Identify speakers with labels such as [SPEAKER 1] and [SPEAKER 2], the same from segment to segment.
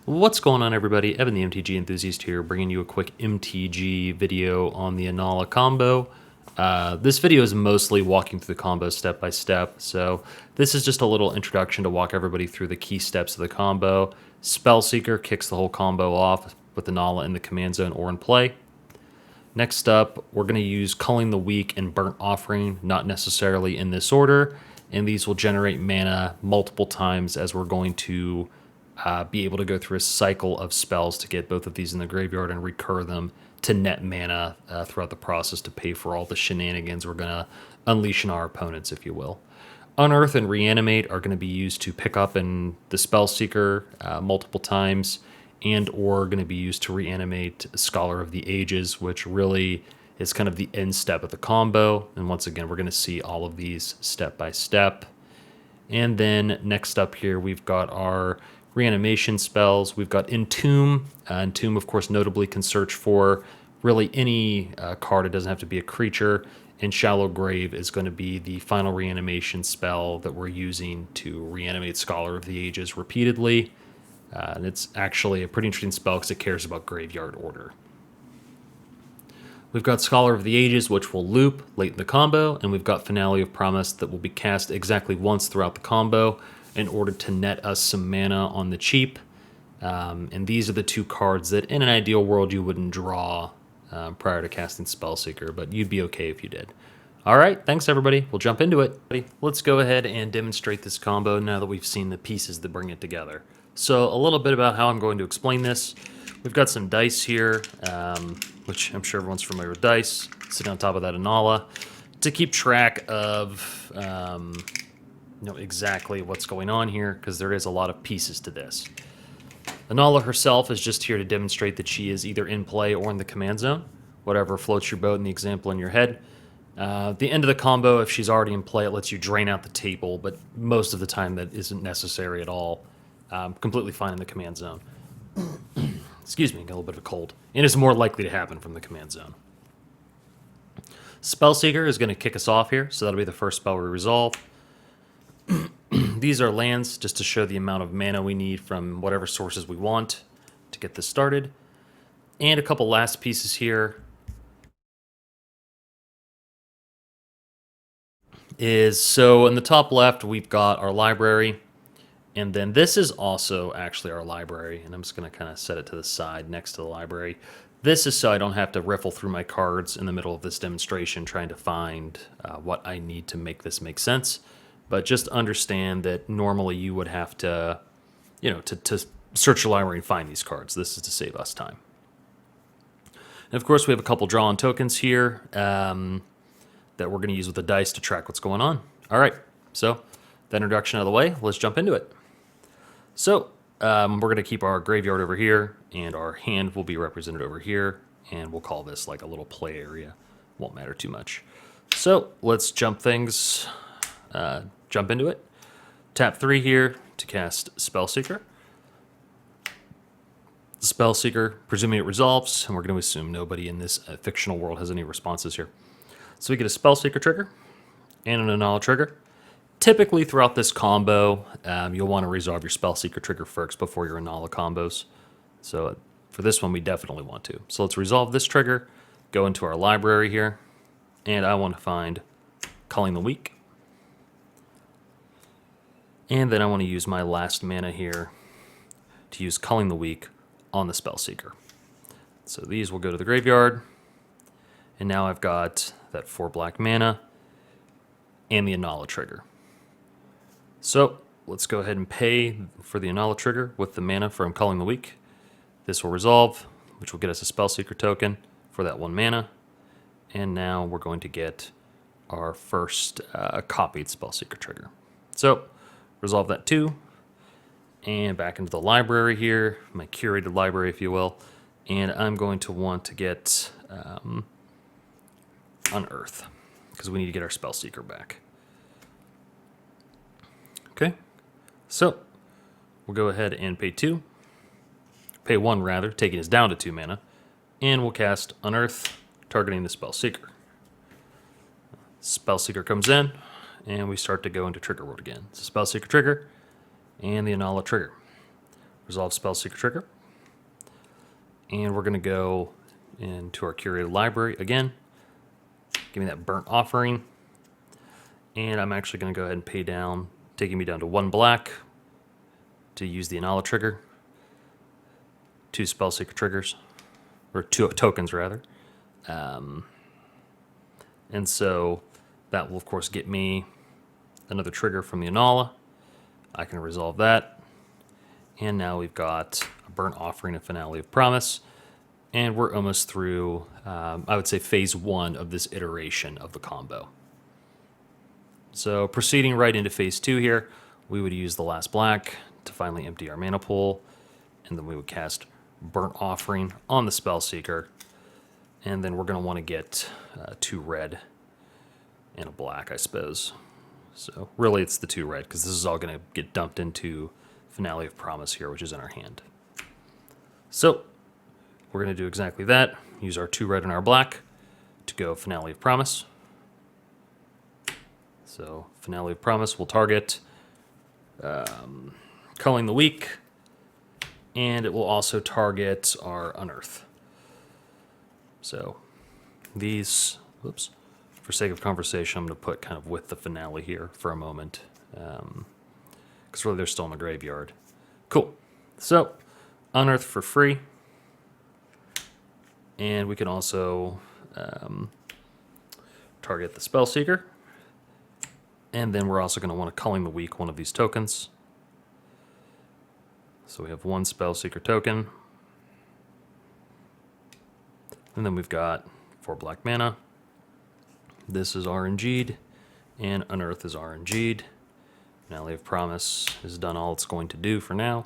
[SPEAKER 1] What's going on, everybody? Evan the MTG Enthusiast here, bringing you a quick MTG video on the Inalla combo. This video is mostly walking through the combo step by step, so this is just a little introduction to walk everybody through the key steps of the combo. Spellseeker kicks the whole combo off with Inalla in the command zone or in play. Next up, we're going to use Culling the Weak and Burnt Offering, not necessarily in this order, and these will generate mana multiple times as we're going to be able to go through a cycle of spells to get both of these in the graveyard and recur them to net mana throughout the process to pay for all the shenanigans we're going to unleash on our opponents, if you will. Unearth and Reanimate are going to be used to pick up in the Spellseeker multiple times, and or going to be used to reanimate Scholar of the Ages, which really is kind of the end step of the combo. And once again, we're going to see all of these step by step. And then next up here, we've got our reanimation spells. We've got Entomb. Entomb, of course, notably can search for really any card. It doesn't have to be a creature. And Shallow Grave is going to be the final reanimation spell that we're using to reanimate Scholar of the Ages repeatedly. And it's actually a pretty interesting spell because it cares about graveyard order. We've got Scholar of the Ages, which will loop late in the combo, and we've got Finale of Promise that will be cast exactly once throughout the combo in order to net us some mana on the cheap. And these are the two cards that, in an ideal world, you wouldn't draw prior to casting Spellseeker, but you'd be okay if you did. All right, thanks, everybody. We'll jump into it. Let's go ahead and demonstrate this combo now that we've seen the pieces that bring it together. So a little bit about how I'm going to explain this. We've got some dice here, which I'm sure everyone's familiar with dice, sitting on top of that Inalla, to keep track of exactly what's going on here, because there is a lot of pieces to this. Inalla herself is just here to demonstrate that she is either in play or in the command zone, whatever floats your boat in the example in your head. At the end of the combo, if she's already in play, it lets you drain out the table, but most of the time that isn't necessary at all. Completely fine in the command zone. Excuse me, got a little bit of a cold. And it's more likely to happen from the command zone. Spellseeker is going to kick us off here, so that'll be the first spell we resolve. These are lands just to show the amount of mana we need from whatever sources we want to get this started. And a couple last pieces here is, so in the top left, we've got our library. And then this is also actually our library, and I'm just going to kind of set it to the side next to the library. This is so I don't have to riffle through my cards in the middle of this demonstration trying to find what I need to make this make sense. But just understand that normally you would have to, to search your library and find these cards. This is to save us time. And of course, we have a couple draw-on tokens here that we're going to use with the dice to track what's going on. All right, so that introduction out of the way, let's jump into it. So we're going to keep our graveyard over here, and our hand will be represented over here, and we'll call this like a little play area. Won't matter too much. So let's jump into it. Tap 3 here to cast Spellseeker. Spellseeker, presuming it resolves, and we're going to assume nobody in this fictional world has any responses here. So we get a Spellseeker trigger and an Inalla trigger. Typically, throughout this combo, you'll want to resolve your Spellseeker trigger first before your Inalla combos. So for this one, we definitely want to. So let's resolve this trigger, go into our library here, and I want to find Culling the Weak. And then I want to use my last mana here to use Culling the Weak on the Spellseeker. So these will go to the graveyard, and now I've got that 4 black mana and the Inalla trigger. So let's go ahead and pay for the Inalla trigger with the mana from Culling the Weak. This will resolve, which will get us a Spellseeker token for that 1 mana. And now we're going to get our first copied Spellseeker trigger. So resolve that 2, and back into the library here, my curated library, if you will. And I'm going to want to get Unearth, because we need to get our Spellseeker back. Okay, so we'll go ahead and pay 1 rather, taking us down to 2 mana, and we'll cast Unearth, targeting the Spellseeker. Spellseeker comes in, and we start to go into trigger mode again. It's a Spellseeker trigger, and the Inalla trigger. resolve Spellseeker trigger. And we're going to go into our curated library again. Give me that Burnt Offering. And I'm actually going to go ahead and pay down, taking me down to 1 black to use the Inalla trigger. 2 Spellseeker triggers, or 2 tokens rather. And so that will of course get me another trigger from the Inalla. I can resolve that. And now we've got a Burnt Offering and Finale of Promise. And we're almost through, I would say, phase 1 of this iteration of the combo. So proceeding right into phase 2 here, we would use the last black to finally empty our mana pool. And then we would cast Burnt Offering on the Spellseeker. And then we're going to want to get 2 red and a black, I suppose. So really it's the 2 red, because this is all going to get dumped into Finale of Promise here, which is in our hand. So we're going to do exactly that. Use our 2 red and our black to go Finale of Promise. So Finale of Promise will target Culling the Weak, and it will also target our Unearth. So these, whoops, for sake of conversation, I'm going to put kind of with the finale here for a moment, because really they're still in the graveyard. Cool. So Unearth for free, and we can also target the Spellseeker, and then we're also going to want to Culling the Weak one of these tokens. So we have 1 Spellseeker token, and then we've got 4 black mana. This is RNG'd, and Unearth is RNG'd. Finale of Promise has done all it's going to do for now,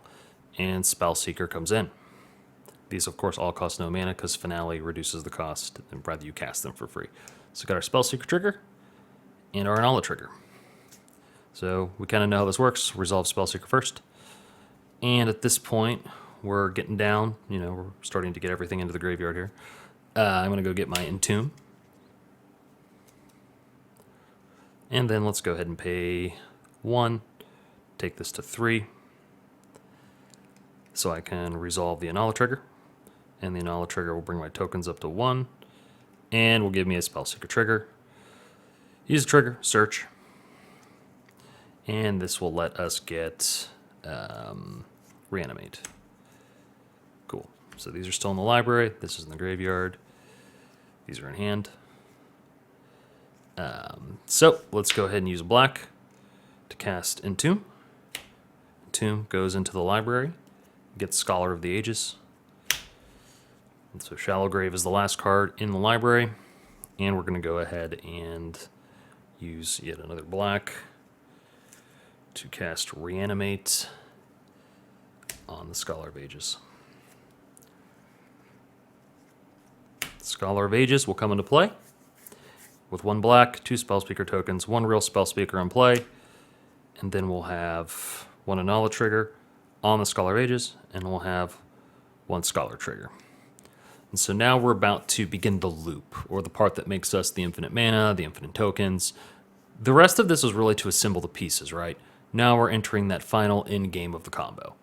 [SPEAKER 1] and Spellseeker comes in. These, of course, all cost no mana because Finale reduces the cost, and rather you cast them for free. So we've got our Spellseeker trigger and our Inalla trigger. So we kind of know how this works. Resolve Spellseeker first. And at this point, we're getting down. You know, we're starting to get everything into the graveyard here. I'm going to go get my Entomb. And then let's go ahead and pay 1. Take this to 3. So I can resolve the Inalla trigger. And the Inalla trigger will bring my tokens up to 1. And will give me a Spellseeker trigger. Use the trigger, search. And this will let us get Reanimate. Cool. So these are still in the library. This is in the graveyard. These are in hand. So let's go ahead and use a black to cast Entomb. Entomb goes into the library, gets Scholar of the Ages. And so Shallow Grave is the last card in the library, and we're going to go ahead and use yet another black to cast Reanimate on the Scholar of Ages. Scholar of Ages will come into play with 1 black, 2 Spellseeker tokens, 1 real Spellseeker in play, and then we'll have 1 Inalla trigger on the Scholar of Ages, and we'll have 1 Scholar trigger. And so now we're about to begin the loop, or the part that makes us the infinite mana, the infinite tokens. The rest of this is really to assemble the pieces, right? Now we're entering that final end game of the combo.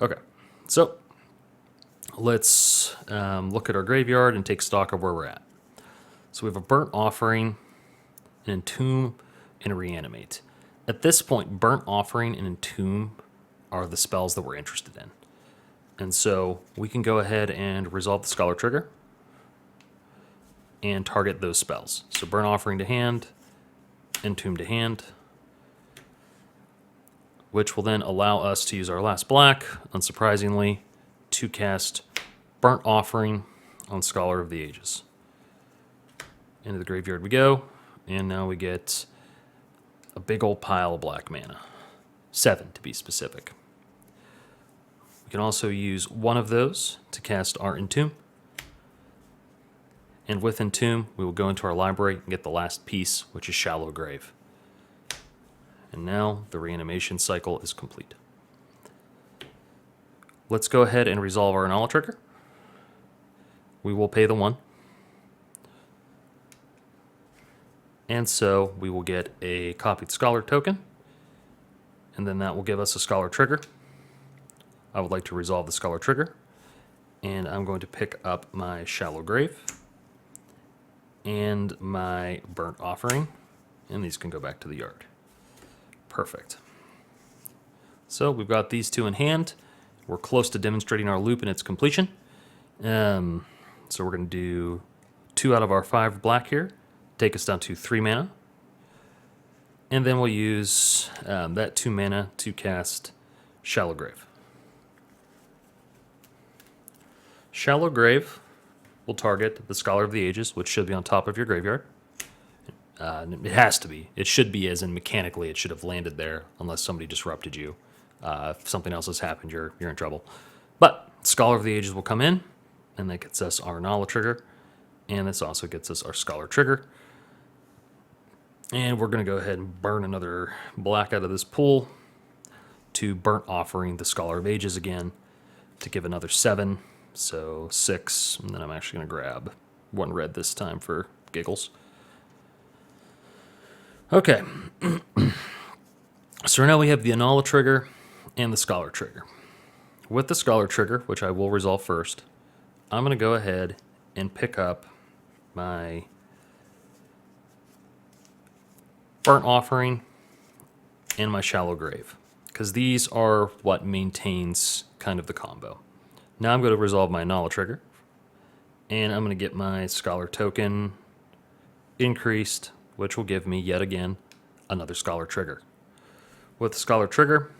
[SPEAKER 1] Okay, so let's look at our graveyard and take stock of where we're at. So we have a Burnt Offering, an Entomb, and a Reanimate. At this point, Burnt Offering and Entomb are the spells that we're interested in. And so we can go ahead and resolve the Scholar trigger and target those spells. So Burnt Offering to hand, Entomb to hand, which will then allow us to use our last black, unsurprisingly, to cast Burnt Offering on Scholar of the Ages. Into the graveyard we go, and now we get a big old pile of black mana. 7 to be specific. We can also use 1 of those to cast our Entomb. And with Entomb, we will go into our library and get the last piece, which is Shallow Grave. And now the reanimation cycle is complete. Let's go ahead and resolve our Inalla trigger. We will pay the 1. And so we will get a copied Scholar token, and then that will give us a Scholar trigger. I would like to resolve the Scholar trigger, and I'm going to pick up my Shallow Grave and my Burnt Offering, and these can go back to the yard. Perfect. So we've got these two in hand. We're close to demonstrating our loop and its completion. So we're going to do 2 out of our 5 black here, take us down to 3 mana. And then we'll use that 2 mana to cast Shallow Grave. Shallow Grave will target the Scholar of the Ages, which should be on top of your graveyard. It has to be. It should be, as in mechanically, it should have landed there, unless somebody disrupted you. If something else has happened, you're in trouble. But Scholar of the Ages will come in, and that gets us our Inalla trigger, and this also gets us our Scholar trigger. And we're going to go ahead and burn another black out of this pool to Burnt Offering the Scholar of Ages again to give another 7, so 6, and then I'm actually going to grab 1 red this time for giggles. Okay, so now we have the Inalla trigger and the Scholar trigger. With the Scholar trigger, which I will resolve first, I'm going to go ahead and pick up my Burnt Offering and my Shallow Grave, because these are what maintains kind of the combo. Now I'm going to resolve my Inalla trigger, and I'm going to get my Scholar token increased, which will give me, yet again, another Scholar trigger. With the Scholar trigger,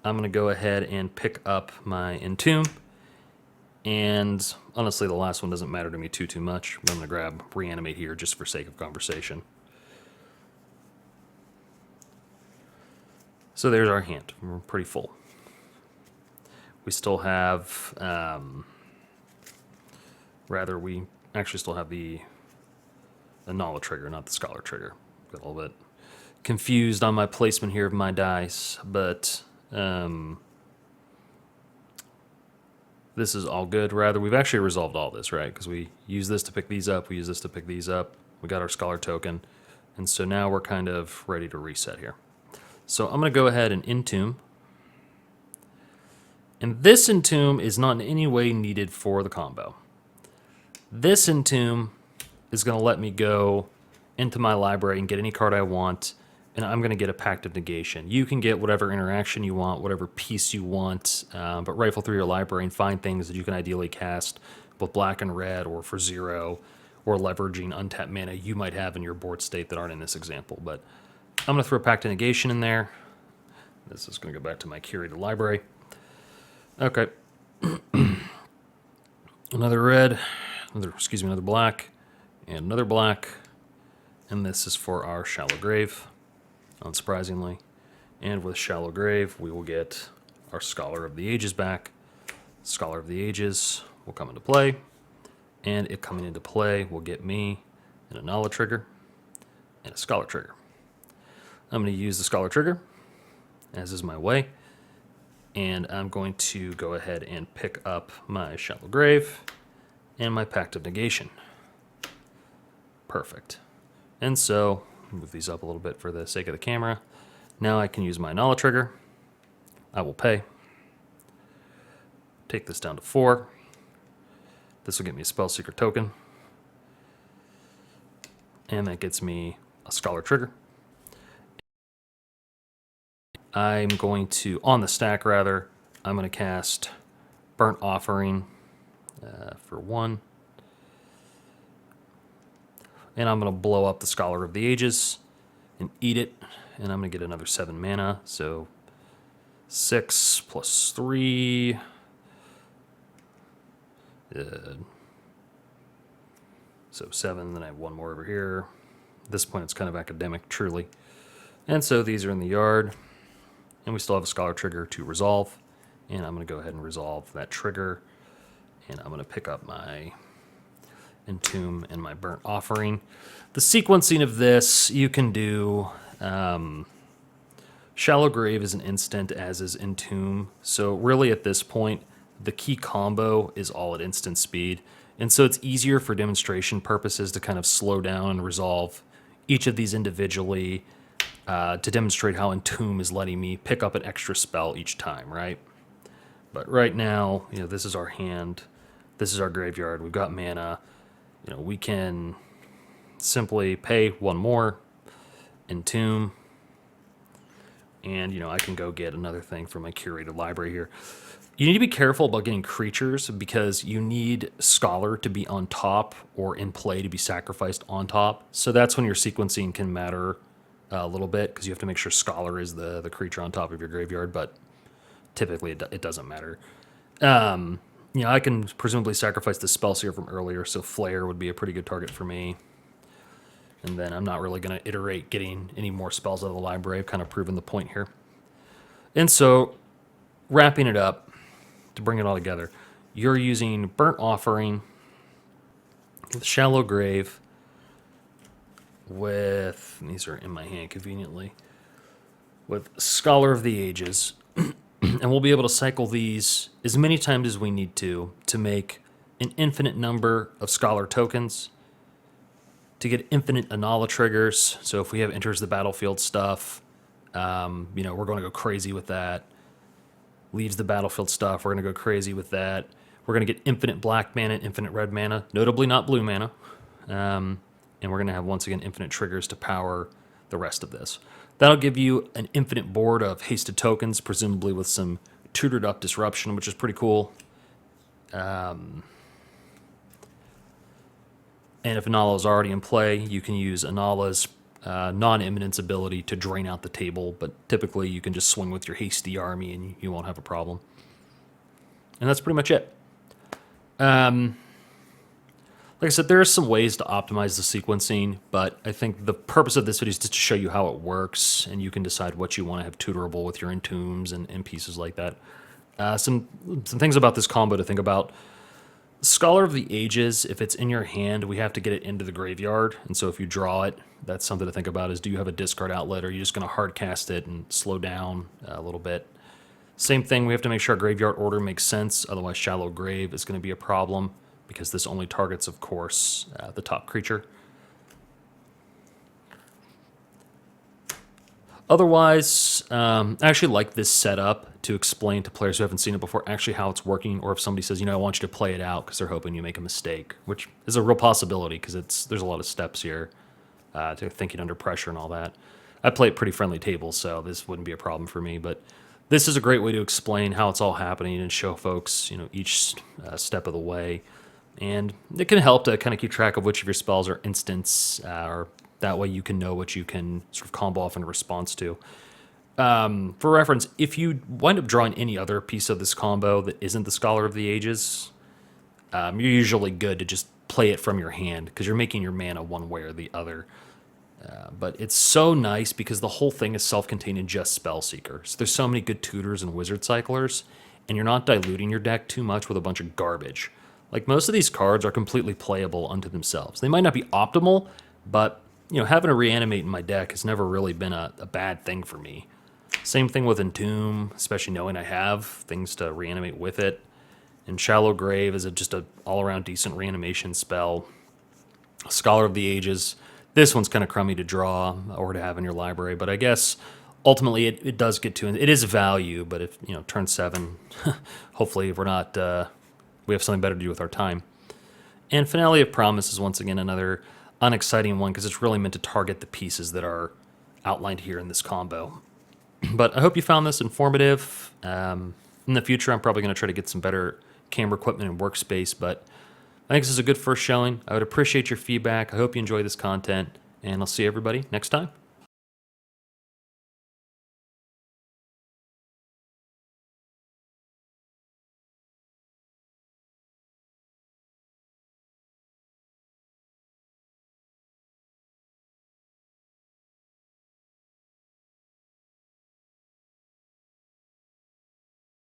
[SPEAKER 1] I'm going to go ahead and pick up my Entomb, and honestly, the last one doesn't matter to me too much. I'm going to grab Reanimate here just for sake of conversation. So there's our hand. We're pretty full. We still have, we actually still have the Inalla trigger, not the Scholar trigger. Got a little bit confused on my placement here of my dice, but this is all good. We've actually resolved all this, right? Because we use this to pick these up, we use this to pick these up, we got our Scholar token, and so now we're kind of ready to reset here. So I'm going to go ahead and Entomb. And this Entomb is not in any way needed for the combo. This Entomb is going to let me go into my library and get any card I want, and I'm going to get a Pact of Negation. You can get whatever interaction you want, whatever piece you want, but rifle through your library and find things that you can ideally cast with black and red or for 0, or leveraging untapped mana you might have in your board state that aren't in this example. But I'm going to throw a Pact of Negation in there. This is going to go back to my curated library. Okay. Another red, another black, and another black. And this is for our Shallow Grave, unsurprisingly. And with Shallow Grave, we will get our Scholar of the Ages back. Scholar of the Ages will come into play. And it coming into play will get me an Inalla trigger and a Scholar trigger. I'm going to use the Scholar trigger, as is my way, and I'm going to go ahead and pick up my Shallow Grave and my Pact of Negation. Perfect. And so, move these up a little bit for the sake of the camera. Now I can use my Inalla trigger. I will pay. Take this down to 4. This will get me a Spellseeker token. And that gets me a Scholar trigger. I'm going to, on the stack rather, I'm going to cast Burnt Offering for 1. And I'm going to blow up the Scholar of the Ages and eat it. And I'm going to get another 7 mana. So 6 plus 3. So 7, then I have 1 more over here. At this point, it's kind of academic, truly. And so these are in the yard. And we still have a Scholar trigger to resolve. And I'm going to go ahead and resolve that trigger. And I'm going to pick up my Entomb and my Burnt Offering. The sequencing of this, you can do Shallow Grave is an instant, as is Entomb. So really at this point, the key combo is all at instant speed. And so it's easier for demonstration purposes to kind of slow down and resolve each of these individually to demonstrate how Entomb is letting me pick up an extra spell each time, right? But right now, this is our hand. This is our graveyard. We've got mana. We can simply pay one more, Entomb, and, I can go get another thing from my curated library here. You need to be careful about getting creatures because you need Scholar to be on top or in play to be sacrificed on top. So that's when your sequencing can matter a little bit because you have to make sure Scholar is the creature on top of your graveyard, but typically it doesn't matter. I can presumably sacrifice the Spellseeker from earlier, so Flare would be a pretty good target for me. And then I'm not really going to iterate getting any more spells out of the library. I've kind of proven the point here. And so, wrapping it up, to bring it all together, you're using Burnt Offering with Shallow Grave with, these are in my hand conveniently, with Scholar of the Ages. And we'll be able to cycle these as many times as we need to make an infinite number of Scholar tokens, to get infinite Inalla triggers. So if we have enters the battlefield stuff, we're going to go crazy with that. Leaves the battlefield stuff, we're going to go crazy with that. We're going to get infinite black mana, infinite red mana, notably not blue mana. And we're going to have, once again, infinite triggers to power the rest of this. That'll give you an infinite board of hasted tokens, presumably with some tutored up disruption, which is pretty cool. And if Inalla is already in play, you can use Inalla's non-imminence ability to drain out the table, but typically you can just swing with your hasty army and you won't have a problem. And that's pretty much it. Like I said, there are some ways to optimize the sequencing, but I think the purpose of this video is just to show you how it works, and you can decide what you want to have tutorable with your Entombs and pieces like that. Some things about this combo to think about. Scholar of the Ages, if it's in your hand, we have to get it into the graveyard. And so if you draw it, that's something to think about is, do you have a discard outlet, or are you just going to hard cast it and slow down a little bit? Same thing, we have to make sure our graveyard order makes sense. Otherwise, Shallow Grave is going to be a problem because this only targets, of course, the top creature. Otherwise, I actually like this setup to explain to players who haven't seen it before actually how it's working, or if somebody says, I want you to play it out because they're hoping you make a mistake, which is a real possibility because there's a lot of steps here to thinking under pressure and all that. I play at pretty friendly tables, so this wouldn't be a problem for me, but this is a great way to explain how it's all happening and show folks, each step of the way. And it can help to kind of keep track of which of your spells are instants, or that way you can know what you can sort of combo off in response to. For reference, if you wind up drawing any other piece of this combo that isn't the Scholar of the Ages, you're usually good to just play it from your hand because you're making your mana one way or the other. But it's so nice because the whole thing is self-contained in just Spellseeker. So there's so many good tutors and wizard cyclers, and you're not diluting your deck too much with a bunch of garbage. Like, most of these cards are completely playable unto themselves. They might not be optimal, but having a reanimate in my deck has never really been a bad thing for me. Same thing with Entomb, especially knowing I have things to reanimate with it. And Shallow Grave is just an all-around decent reanimation spell. Scholar of the Ages, this one's kind of crummy to draw or to have in your library, but I guess ultimately it does get to, it is value, but if, turn 7, hopefully if we're not, we have something better to do with our time. And Finale of Promise is once again another unexciting one because it's really meant to target the pieces that are outlined here in this combo. But I hope you found this informative. In the future, I'm probably going to try to get some better camera equipment and workspace, but I think this is a good first showing. I would appreciate your feedback. I hope you enjoy this content, and I'll see everybody next time.